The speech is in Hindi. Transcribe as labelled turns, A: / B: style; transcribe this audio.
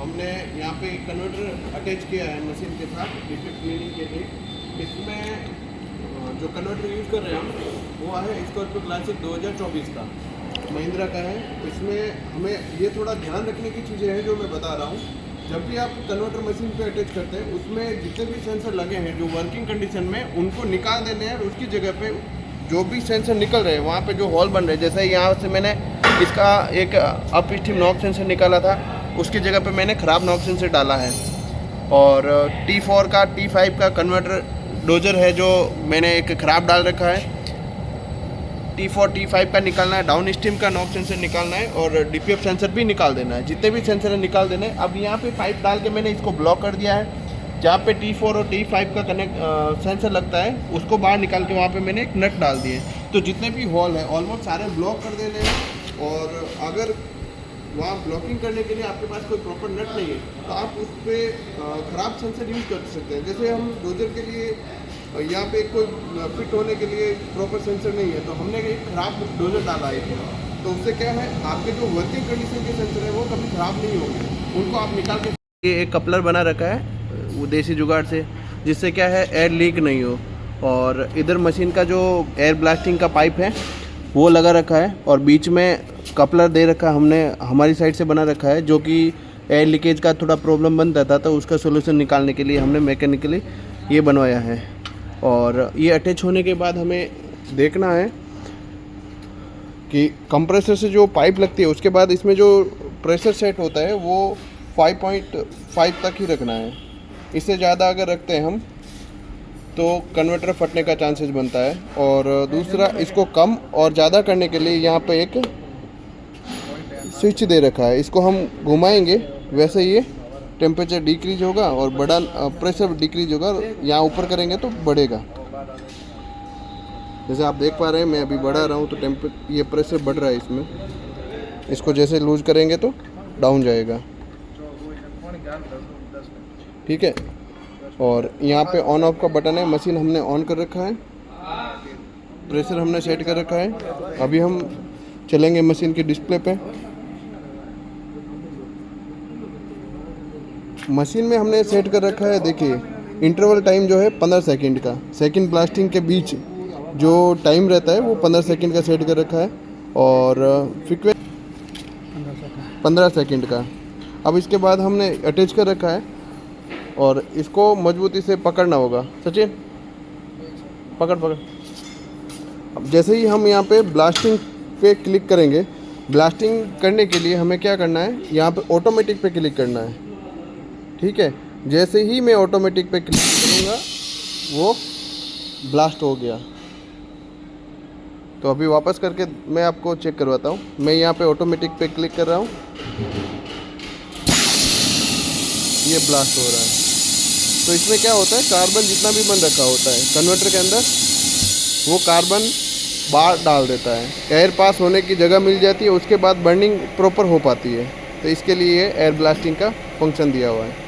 A: हमने यहाँ पे कन्वर्टर अटैच किया है मशीन के साथ डिफेक्ट क्लीनिंग के लिए। इसमें जो कन्वर्टर यूज़ कर रहे हैं हम वो है स्कॉर्पियो क्लासिक 2024 का, महिंद्रा का है। इसमें हमें ये थोड़ा ध्यान रखने की चीज़ें हैं जो मैं बता रहा हूँ। जब भी आप कन्वर्टर मशीन पे अटैच करते हैं उसमें जितने भी सेंसर लगे हैं जो वर्किंग कंडीशन में, उनको निकाल देने हैं और उसकी जगह पे जो भी सेंसर निकल रहे हैं वहाँ पे जो होल बन रहे हैं, जैसे यहाँ से मैंने इसका एक अप स्टीम नॉक सेंसर निकाला था, उसकी जगह पे मैंने ख़राब नॉक सेंसर डाला है। और T4 का T5 का कन्वर्टर डोजर है जो मैंने एक ख़राब डाल रखा है। T4 T5 का निकालना है, डाउन स्ट्रीम का नॉक सेंसर निकालना है और DPF सेंसर भी निकाल देना है। जितने भी सेंसर है निकाल देने। अब यहाँ पे पाइप डाल के मैंने इसको ब्लॉक कर दिया है। जहाँ पे T4 और T5 का सेंसर लगता है उसको बाहर निकाल के वहाँ पे मैंने एक नट डाल दिए। तो जितने भी हॉल है ऑलमोस्ट सारे ब्लॉक कर देने हैं। और अगर वहाँ ब्लॉकिंग करने के लिए आपके पास कोई प्रॉपर नट नहीं है तो आप उस पर ख़राब सेंसर यूज़ कर सकते हैं। जैसे हम डोजर के लिए यहाँ पे कोई फिट होने के लिए प्रॉपर सेंसर नहीं है तो हमने एक ख़राब डोजर डाला है। तो उससे क्या है, आपके जो वर्किंग कंडीशन के सेंसर है वो कभी ख़राब नहीं होंगे, उनको आप निकाल के। ये एक कपलर बना रखा है वो देसी जुगाड़ से, जिससे क्या है एयर लीक नहीं हो। और इधर मशीन का जो एयर ब्लास्टिंग का पाइप है वो लगा रखा है और बीच में कपलर दे रखा हमने हमारी साइड से बना रखा है, जो कि एयर लीकेज का थोड़ा प्रॉब्लम बनता था तो उसका सोल्यूशन निकालने के लिए हमने मैकेनिकली ये बनवाया है। और ये अटैच होने के बाद हमें देखना है कि कंप्रेसर से जो पाइप लगती है उसके बाद इसमें जो प्रेशर सेट होता है वो 5.5 तक ही रखना है। इससे ज़्यादा अगर रखते हैं हम तो कन्वर्टर फटने का चांसेस बनता है। और दूसरा, इसको कम और ज़्यादा करने के लिए यहाँ पे एक स्विच दे रखा है, इसको हम घुमाएंगे वैसे ये टेम्परेचर डिक्रीज होगा और बड़ा प्रेशर डिक्रीज होगा। यहाँ ऊपर करेंगे तो बढ़ेगा। जैसे आप देख पा रहे हैं मैं अभी बढ़ा रहा हूँ तो ये प्रेशर बढ़ रहा है इसमें। इसको जैसे लूज करेंगे तो डाउन जाएगा, ठीक है। और यहाँ पे ऑन ऑफ का बटन है, मशीन हमने ऑन कर रखा है, प्रेशर हमने सेट कर रखा है। अभी हम चलेंगे मशीन की डिस्प्ले पे। मशीन में हमने सेट कर रखा है, देखिए इंटरवल टाइम जो है 15 सेकंड का, सेकंड ब्लास्टिंग के बीच जो टाइम रहता है वो 15 सेकंड का सेट कर रखा है। और फ्रीक्वेंसी 15 सेकंड का। अब इसके बाद हमने अटैच कर रखा है और इसको मजबूती से पकड़ना होगा। सचिन पकड़। अब जैसे ही हम यहाँ पे ब्लास्टिंग पे क्लिक करेंगे, ब्लास्टिंग करने के लिए हमें क्या करना है, यहाँ पे ऑटोमेटिक पे क्लिक करना है, ठीक है। जैसे ही मैं ऑटोमेटिक पे क्लिक करूँगा वो ब्लास्ट हो गया। तो अभी वापस करके मैं आपको चेक करवाता हूँ। मैं यहाँ पे ऑटोमेटिक पे क्लिक कर रहा हूँ, ये ब्लास्ट हो रहा है। तो इसमें क्या होता है, कार्बन जितना भी बन रखा होता है कन्वर्टर के अंदर वो कार्बन बाहर डाल देता है, एयर पास होने की जगह मिल जाती है, उसके बाद बर्निंग प्रॉपर हो पाती है। तो इसके लिए एयर ब्लास्टिंग का फंक्शन दिया हुआ है।